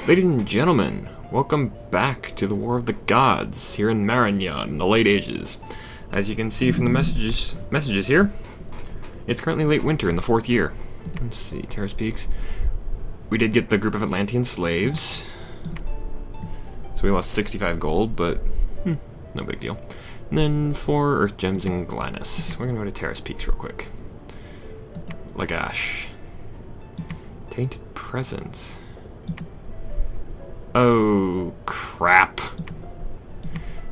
Ladies and gentlemen, welcome back to the War of the Gods here in Marignon in the late ages. As you can see from the messages here, it's currently late winter in the 4th year. Let's see, Terrace Peaks. We did get the group of Atlantean slaves, so we lost 65 gold, but no big deal. And then 4 Earth Gems in Glannis. We're gonna go to Terrace Peaks real quick. Lagash. Tainted Presence. Oh, crap.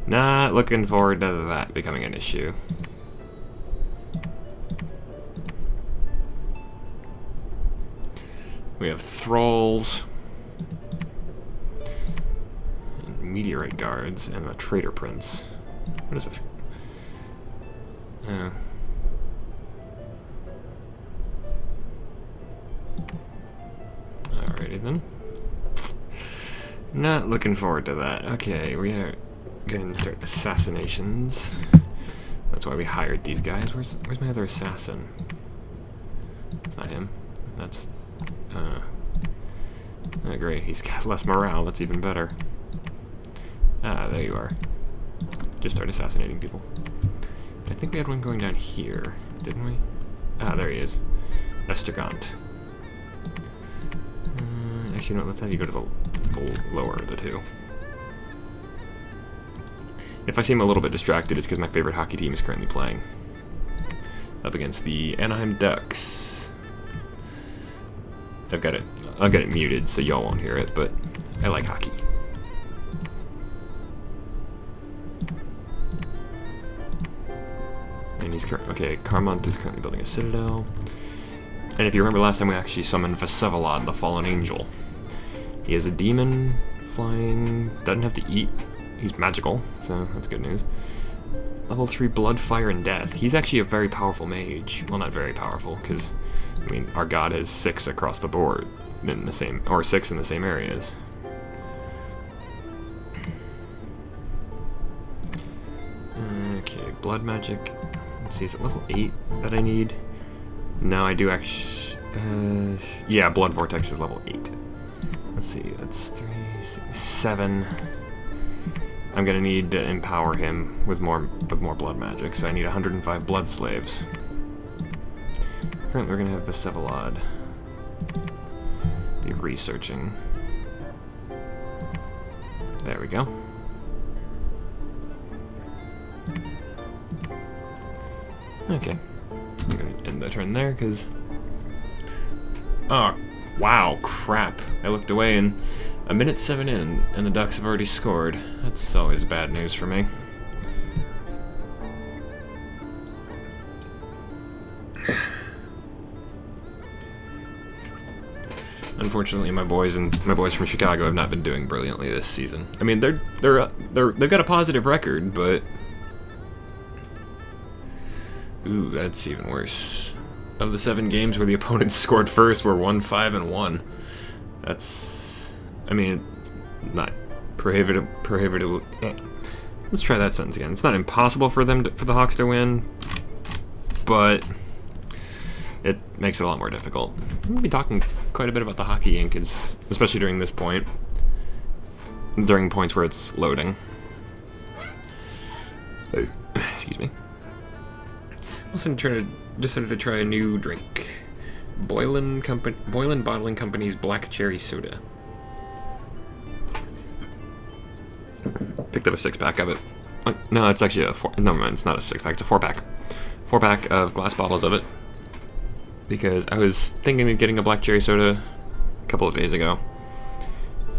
Not looking forward to that becoming an issue. We have Thralls, and Meteorite Guards, and a Traitor Prince. What is it? Alrighty then. Not looking forward to that. Okay, we are going to start assassinations. That's why we hired these guys. Where's my other assassin? It's not him. That's oh, great. He's got less morale. That's even better. Ah, there you are. Just start assassinating people. I think we had one going down here, didn't we? Ah, there he is. Estergant. Actually, no, let's have you go to the lower of the two. If I seem a little bit distracted, it's because my favorite hockey team is currently playing. Up against the Anaheim Ducks. I'll get it muted so y'all won't hear it, but I like hockey. And he's okay, Carmont is currently building a citadel. And if you remember last time, we actually summoned Vasevalad, the Fallen Angel. He is a demon, flying, doesn't have to eat. He's magical, so that's good news. Level 3 Blood, Fire, and Death. He's actually a very powerful mage. Well, not very powerful, because, I mean, our god has 6 across the board in the same, or 6 in the same areas. Okay, Blood Magic. Let's see, is it level 8 that I need? No, I do actually... yeah, Blood Vortex is level 8. Let's see, that's 3, 6, 7. I'm gonna need to empower him with more blood magic, so I need 105 blood slaves. Currently, we're gonna have Vasevalad be researching. There we go. Okay, I'm gonna end the turn there because. Oh, wow, crap! I looked away and. A minute 7 in, and the Ducks have already scored. That's always bad news for me. Unfortunately, my boys from Chicago have not been doing brilliantly this season. I mean, they've got a positive record, but ooh, that's even worse. Of the 7 games where the opponents scored first, we're 1-5-1. That's. I mean, not prohibitive. Let's try that sentence again. It's not impossible for the Hawks to win, but it makes it a lot more difficult. I'm gonna be talking quite a bit about the hockey game, especially during this point, during points where it's loading. Excuse me. Also, decided to try a new drink. Boylan Bottling Company's Black Cherry Soda. Picked up a 6-pack of it. No, it's actually a 4. Never mind, it's not a 6-pack. It's a 4-pack. 4-pack of glass bottles of it. Because I was thinking of getting a black cherry soda a couple of days ago,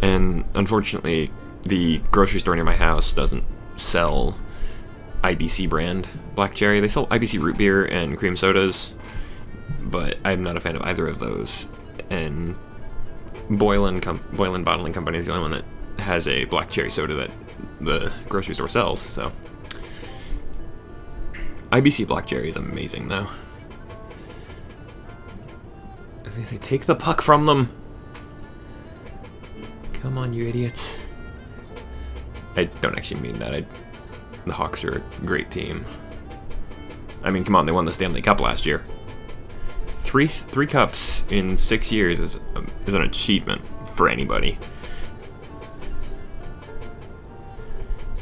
and unfortunately, the grocery store near my house doesn't sell IBC brand black cherry. They sell IBC root beer and cream sodas, but I'm not a fan of either of those. And Boylan Bottling Company is the only one that has a black cherry soda that the grocery store sells, so IBC black cherry is amazing though. I was gonna say, take the puck from them! Come on, you idiots. I don't actually mean that. The Hawks are a great team. I mean, come on, they won the Stanley Cup last year. Three cups in 6 years is an achievement for anybody.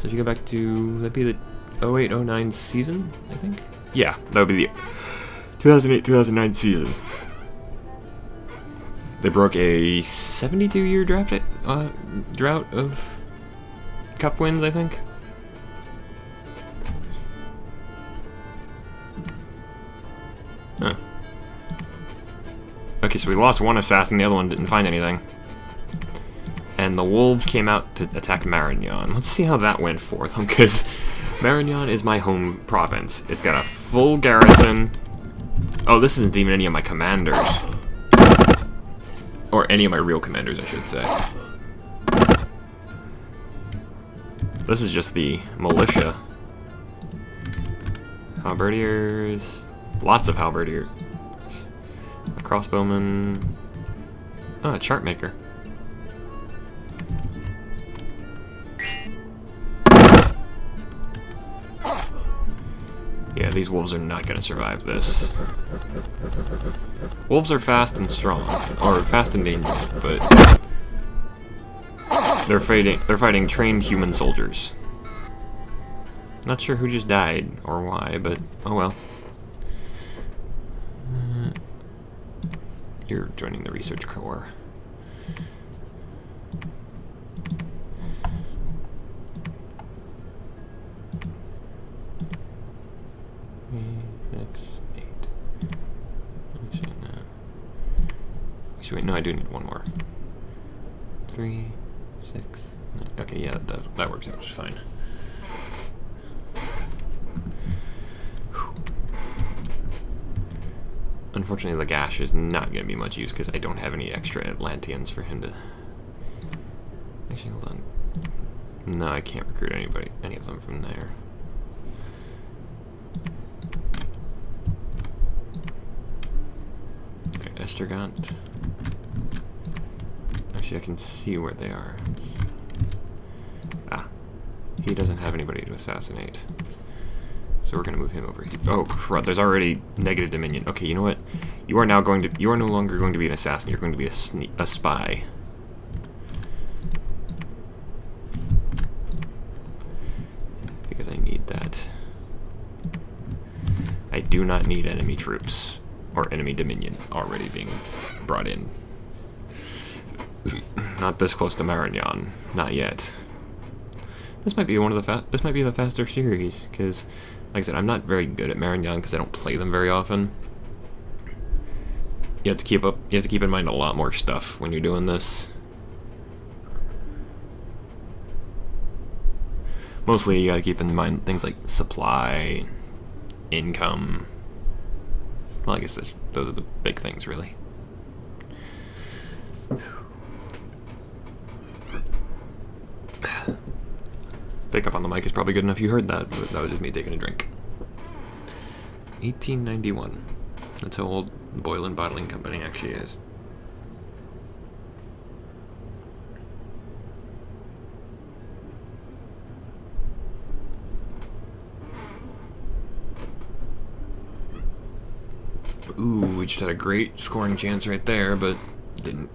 So if you go back to, that'd be the 08-09 season, I think? Yeah, that would be the 2008-2009 season. They broke a 72-year drought of cup wins, I think. Huh. Okay, so we lost one assassin, the other one didn't find anything. And the wolves came out to attack Marignon. Let's see how that went for them, because Marignon is my home province. It's got a full garrison. Oh, this isn't even any of my commanders. Or any of my real commanders, I should say. This is just the militia. Halberdiers. Lots of halberdiers. Crossbowmen. Oh, a chart maker. Yeah, these wolves are not going to survive this. Wolves are fast and strong, or fast and dangerous, but they're fighting trained human soldiers. Not sure who just died or why, but oh well. You're joining the research corps. Actually, wait, no, I do need one more. 3, 6, 9. Okay, yeah, that works out just fine. Whew. Unfortunately, Lagash is not going to be much use because I don't have any extra Atlanteans for him to... Actually, hold on. No, I can't recruit any of them from there. Okay, Estergant. Actually, I can see where they are. He doesn't have anybody to assassinate. So we're gonna move him over here. Oh crud, there's already negative dominion. Okay, you know what? You are no longer going to be an assassin, you're going to be a spy. Because I need that. I do not need enemy troops or enemy dominion already being brought in. Not this close to Marignon, not yet. This might be this might be the faster series, because, like I said, I'm not very good at Marignon because I don't play them very often. You have to keep in mind a lot more stuff when you're doing this. Mostly, you gotta keep in mind things like supply, income. Well, I guess those are the big things, really. Pickup on the mic is probably good enough you heard that, but that was just me taking a drink. 1891. That's how old Boylan Bottling Company actually is. Ooh, we just had a great scoring chance right there, but didn't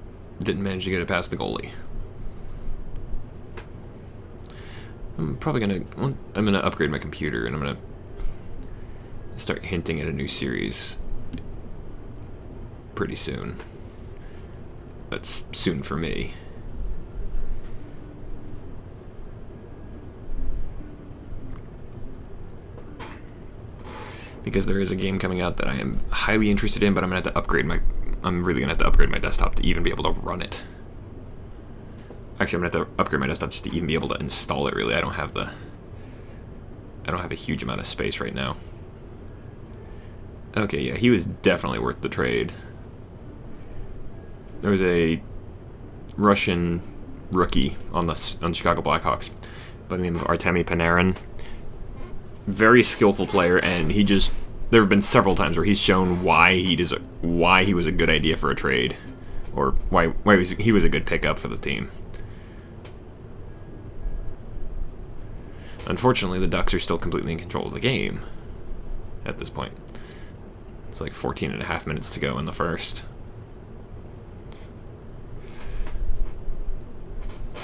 manage to get it past the goalie. I'm gonna upgrade my computer, and I'm gonna start hinting at a new series pretty soon. That's soon for me. Because there is a game coming out that I am highly interested in, but I'm really gonna have to upgrade my desktop to even be able to run it. Actually, I'm gonna have to upgrade my desktop just to even be able to install it, really. I don't have a huge amount of space right now. Okay, yeah, he was definitely worth the trade. There was a Russian rookie on the Chicago Blackhawks by the name of Artemi Panarin. Very skillful player, and there have been several times where he's shown why he was a good idea for a trade, or why he was a good pickup for the team. Unfortunately, the Ducks are still completely in control of the game at this point. It's like 14 and a half minutes to go in the first.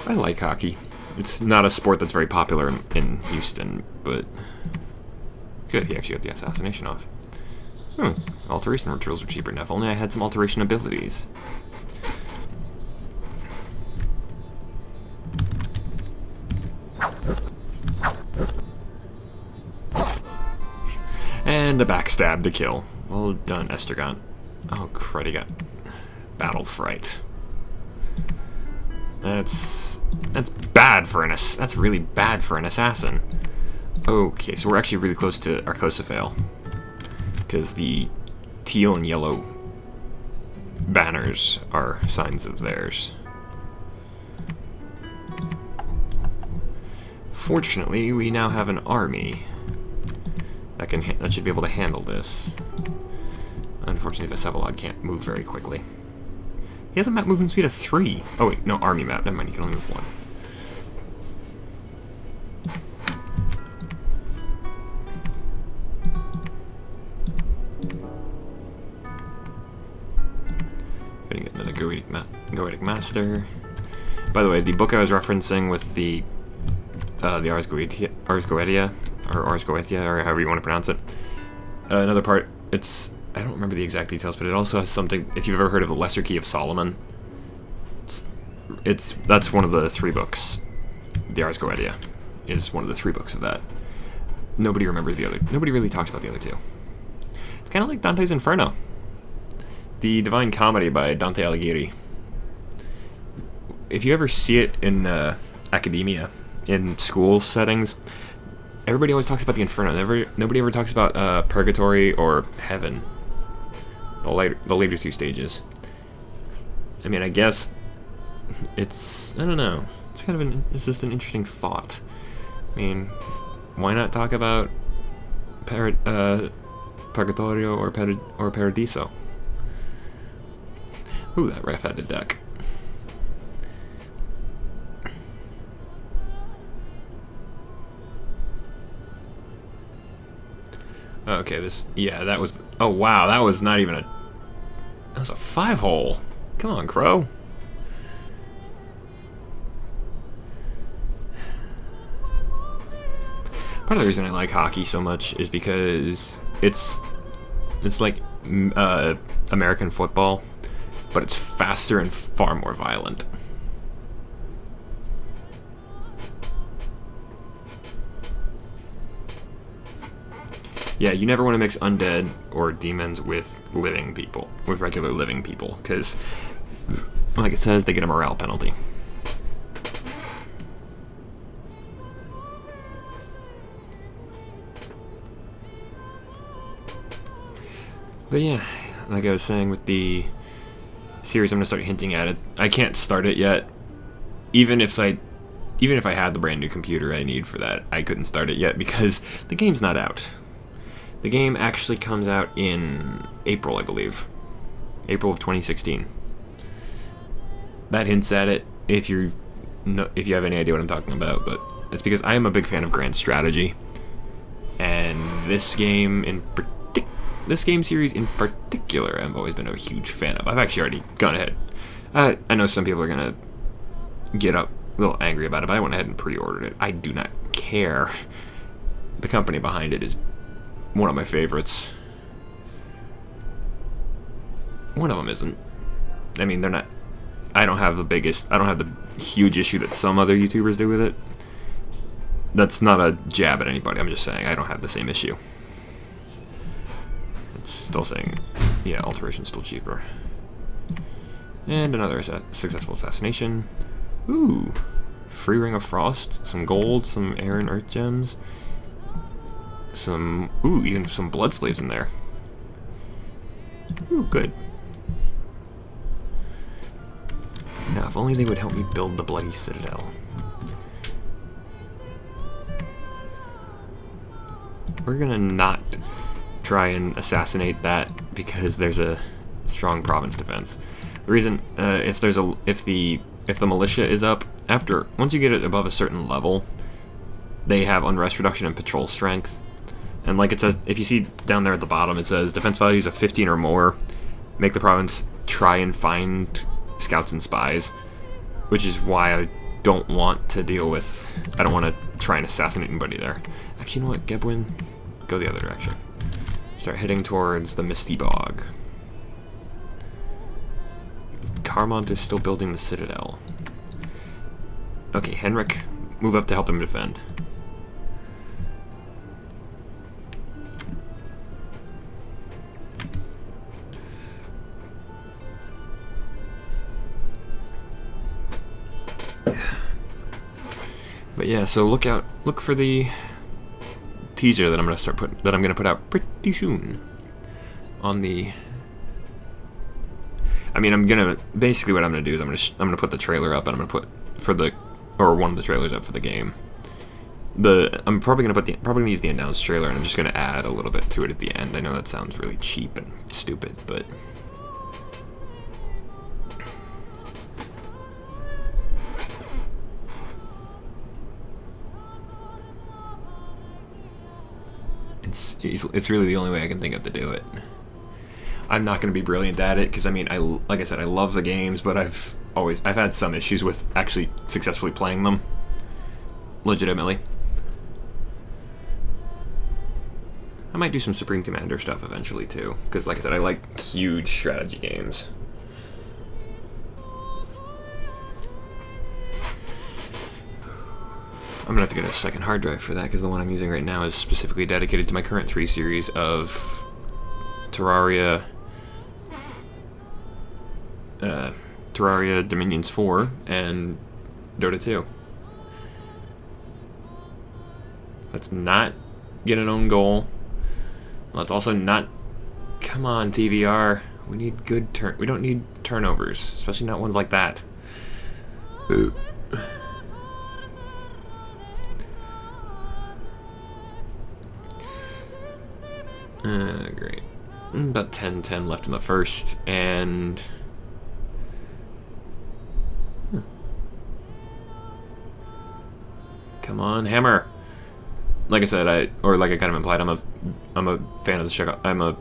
I like hockey. It's not a sport that's very popular in Houston, but good, he actually got the assassination off. Alteration rituals are cheaper now. If only I had some alteration abilities. And a backstab to kill. Well done, Estergant. Oh crud, he got battle fright. That's bad for that's really bad for an assassin. Okay, so we're actually really close to Arcoscephale, because the teal and yellow banners are signs of theirs. Fortunately, we now have an army that should be able to handle this. Unfortunately, Vesevlog can't move very quickly. He has a map movement speed of 3. Oh wait, no, army map. Never mind, he can only move 1. Gonna get another Goetic Master. By the way, the book I was referencing with the Ars Goetia, or however you want to pronounce it. Another part, I don't remember the exact details, but it also has something, if you've ever heard of the Lesser Key of Solomon, that's one of the 3 books. The Ars Goetia is one of the 3 books of that. Nobody remembers the other. Nobody really talks about the other 2. It's kind of like Dante's Inferno. The Divine Comedy by Dante Alighieri. If you ever see it in academia, in school settings, everybody always talks about the Inferno. Nobody ever talks about Purgatory or Heaven. The later 2 stages. I mean, I guess I don't know. It's kind of it's just an interesting thought. I mean, why not talk about Purgatorio or Paradiso? Ooh, that ref had a deck. Okay, that was, oh wow, that was not even that was a 5-hole. Come on, Crow. Part of the reason I like hockey so much is because it's like American football, but it's faster and far more violent. Yeah, you never want to mix undead or demons with living people, with regular living people, because, like it says, they get a morale penalty. But yeah, like I was saying with the series, I'm gonna start hinting at it. I can't start it yet. Even if I had the brand new computer I need for that, I couldn't start it yet because the game's not out. The game actually comes out in April, I believe. April of 2016. That hints at it if you have any idea what I'm talking about, but it's because I am a big fan of grand strategy, and this game series in particular, I've always been a huge fan of. I've actually already gone ahead. I know some people are gonna get a little angry about it, but I went ahead and pre-ordered it. I do not care. The company behind it is one of my favorites. One of them isn't. I mean, they're not. I don't have the huge issue that some other YouTubers do with it. That's not a jab at anybody. I'm just saying I don't have the same issue. It's still saying, yeah, alteration's still cheaper. And another successful assassination. Ooh, free ring of frost, some gold, some air and earth gems. Even some blood slaves in there. Ooh, good. Now, if only they would help me build the bloody citadel. We're gonna not try and assassinate that because there's a strong province defense. The reason, if the militia is up, once you get it above a certain level, they have unrest reduction and patrol strength. And like it says, if you see down there at the bottom, it says defense values of 15 or more make the province try and find scouts and spies, which is why I don't want to deal with... I don't want to try and assassinate anybody there. Actually, you know what? Gebwin, go the other direction. Start heading towards the Misty Bog. Carmont is still building the Citadel. Okay, Henrik, move up to help him defend. But yeah, so look for the teaser that I'm gonna put out pretty soon on the... I mean, basically what I'm gonna do is I'm gonna put the trailer up, and I'm gonna put one of the trailers up for the game. I'm probably gonna use the announced trailer, and I'm just gonna add a little bit to it at the end. I know that sounds really cheap and stupid, but it's really the only way I can think of to do it. I'm not going to be brilliant at it because, I mean, like I said, I love the games, but I've had some issues with actually successfully playing them legitimately. I might do some Supreme Commander stuff eventually too, because like I said, I like huge strategy games. I'm gonna have to get a second hard drive for that, because the one I'm using right now is specifically dedicated to my current 3 series of Terraria, Dominions 4, and Dota 2. Let's not get an own goal. Let's also not... Come on, TVR. We need good we don't need turnovers, especially not ones like that. Great. About 10-10 left in the first, and... Come on, hammer! Like I said, like I kind of implied, I'm a fan of the Chicago... I'm a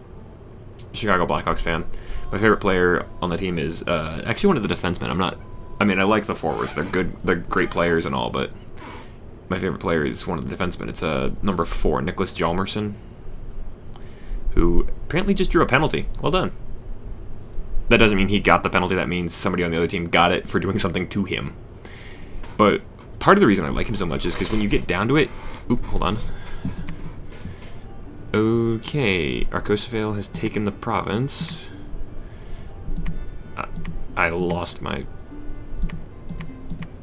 Chicago Blackhawks fan. My favorite player on the team is actually one of the defensemen. I mean, I like the forwards. They're good. They're great players and all, but my favorite player is one of the defensemen. It's number 4, Nicholas Hjalmarsson, who apparently just drew a penalty. Well done. That doesn't mean he got the penalty. That means somebody on the other team got it for doing something to him. But part of the reason I like him so much is because when you get down to it... Oop, hold on. Okay, Arcoscephale has taken the province. I lost the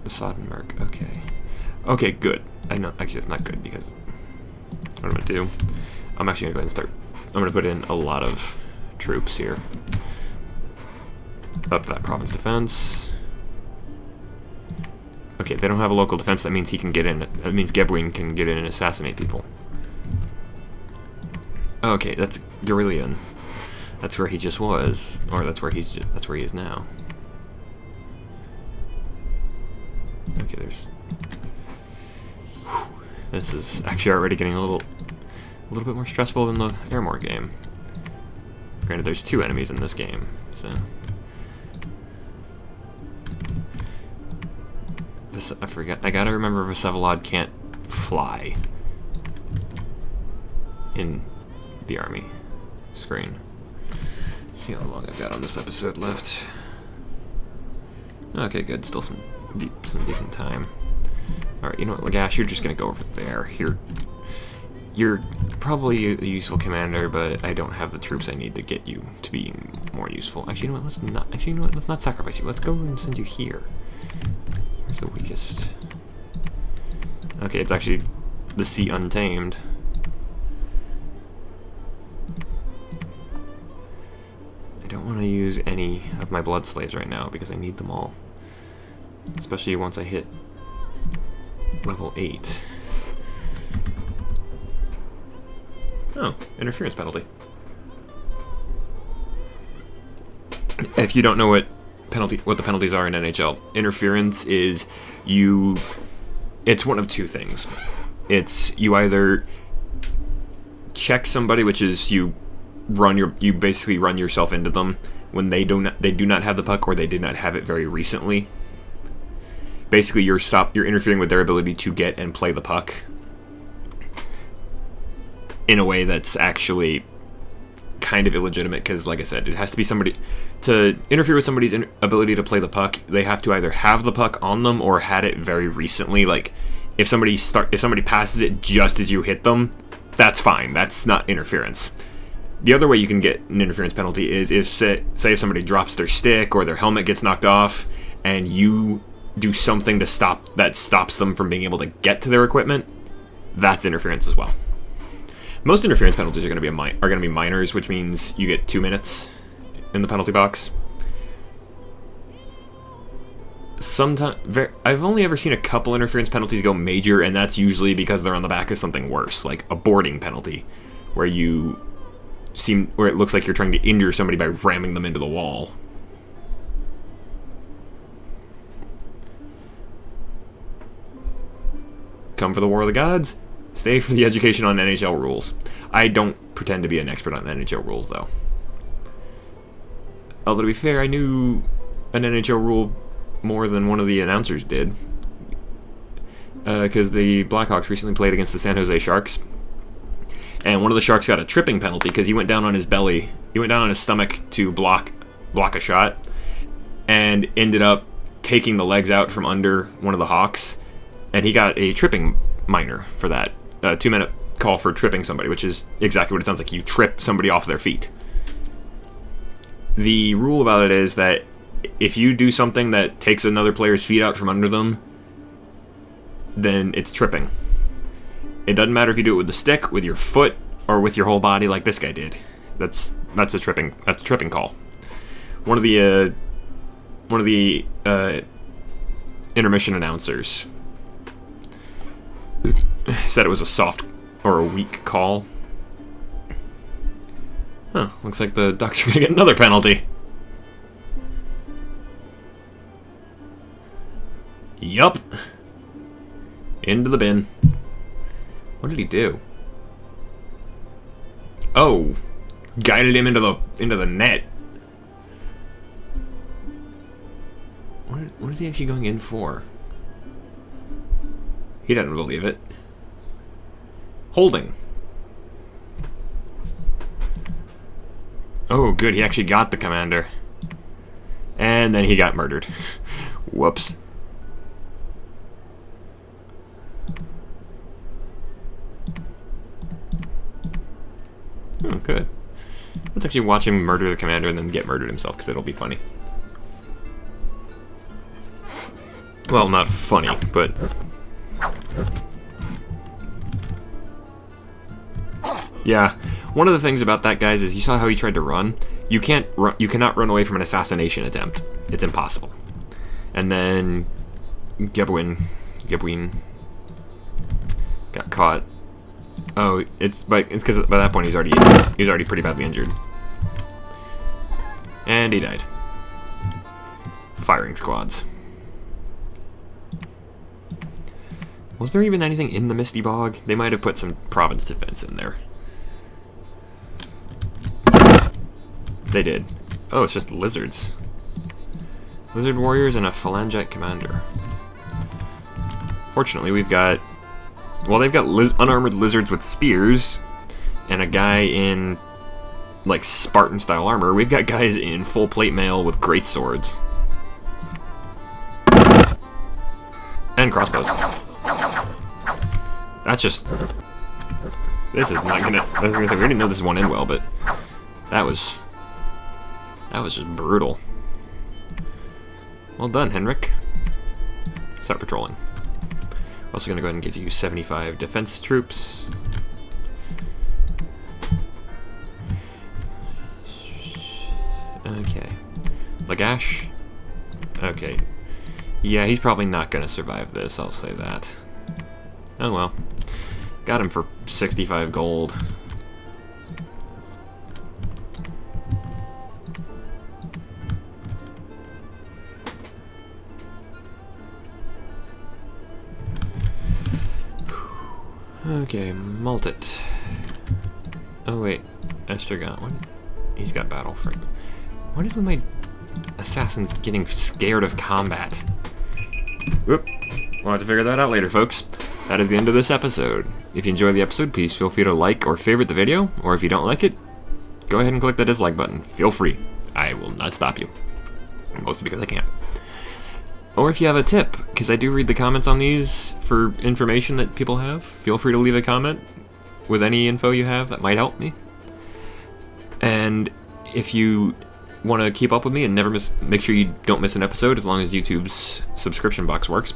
Sodenberg. Okay. Okay, good. I know, actually it's not good, because what I'm going to do, I'm actually going to go ahead and start... I'm going to put in a lot of troops here. Up that province defense. Okay, they don't have a local defense. That means he can get in. That means Gebwin can get in and assassinate people. Okay, that's Gerillion. That's where he just was, or that's where he is now. Okay, there's... Whew. This is actually already getting a little bit more stressful than the Airmore game. Granted, there's 2 enemies in this game, so... I forget. I gotta remember Vsevolod can't fly in the army screen. See how long I've got on this episode left. Okay, good. Still some decent time. Alright, you know what, Lagash, you're just gonna go over there. You're probably a useful commander, but I don't have the troops I need to get you to be more useful. Actually, you know what, let's not sacrifice you. Let's go and send you here. Where's the weakest? Okay, it's actually the Sea Untamed. I don't want to use any of my blood slaves right now because I need them all. Especially once I hit level 8. Oh, interference penalty. If you don't know what the penalties are in NHL, interference is it's one of 2 things. It's you either check somebody, which is you basically run yourself into them when they do not have the puck, or they did not have it very recently. basically you're interfering with their ability to get and play the puck in a way that's actually kind of illegitimate, because like I said, it has to be somebody to interfere with somebody's ability to play the puck. They have to either have the puck on them or had it very recently. Like if somebody passes it just as you hit them, that's fine. That's not interference. The other way you can get an interference penalty is if say if somebody drops their stick or their helmet gets knocked off and you do something to stops them from being able to get to their equipment. That's interference as well. Most interference penalties are going to be minors, which means you get 2 minutes in the penalty box. I've only ever seen a couple interference penalties go major, and that's usually because they're on the back of something worse, like a boarding penalty, where it looks like you're trying to injure somebody by ramming them into the wall. Come for the War of the Gods, stay for the education on NHL rules. I don't pretend to be an expert on NHL rules, though. Although, to be fair, I knew an NHL rule more than one of the announcers did. Because the Blackhawks recently played against the San Jose Sharks. And one of the Sharks got a tripping penalty because he went down on his belly. He went down on his stomach to block a shot. And ended up taking the legs out from under one of the Hawks. And he got a tripping minor for that. A 2-minute call for tripping somebody, which is exactly what it sounds like. You trip somebody off their feet. The rule about it is that if you do something that takes another player's feet out from under them, then it's tripping. It doesn't matter if you do it with the stick, with your foot, or with your whole body like this guy did. That's a tripping call. One of the intermission announcers said it was a soft or a weak call. Huh, looks like the Ducks are going to get another penalty. Yup. Into the bin. What did he do? Oh, guided him into the net. What is he actually going in for? He doesn't believe it. Holding. Oh, good. He actually got the commander. And then he got murdered. Whoops. Oh, good. Let's actually watch him murder the commander and then get murdered himself, because it'll be funny. Well, not funny, but... Yeah, one of the things about that, guys, is you saw how he tried to run. You cannot run away from an assassination attempt. It's impossible. And then Gebwin got caught. Oh, it's because by that point he was already pretty badly injured. And he died. Firing squads. Was there even anything in the Misty Bog? They might have put some province defense in there. They did. Oh, it's just lizards. Lizard warriors and a phalangite commander. Fortunately, we've got... Well, they've got unarmored lizards with spears, and a guy in, like, Spartan-style armor. We've got guys in full plate mail with great swords. And crossbows. That's just... This is not gonna... I was gonna say, we already know this one in well, but... That was just brutal. Well done, Henrik. Start patrolling. Also gonna go ahead and give you 75 defense troops. Okay. Lagash. Okay. Yeah, he's probably not gonna survive this, I'll say that. Oh well. Got him for 65 gold. Okay, Maltet. Oh wait, Estergon. What? He's got battle for. What is with my assassins getting scared of combat? Whoop. We'll have to figure that out later, folks. That is the end of this episode. If you enjoyed the episode, please feel free to like or favorite the video, or if you don't like it, go ahead and click the dislike button. Feel free. I will not stop you. Mostly because I can't. Or if you have a tip, because I do read the comments on these for information that people have, feel free to leave a comment with any info you have that might help me. And if you want to keep up with me and never make sure you don't miss an episode as long as YouTube's subscription box works,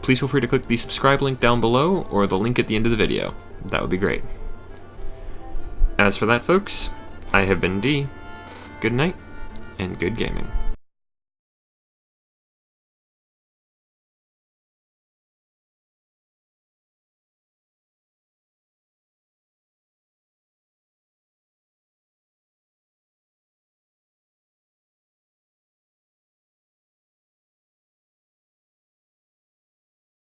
please feel free to click the subscribe link down below or the link at the end of the video. That would be great. As for that, folks, I have been D. Good night and good gaming.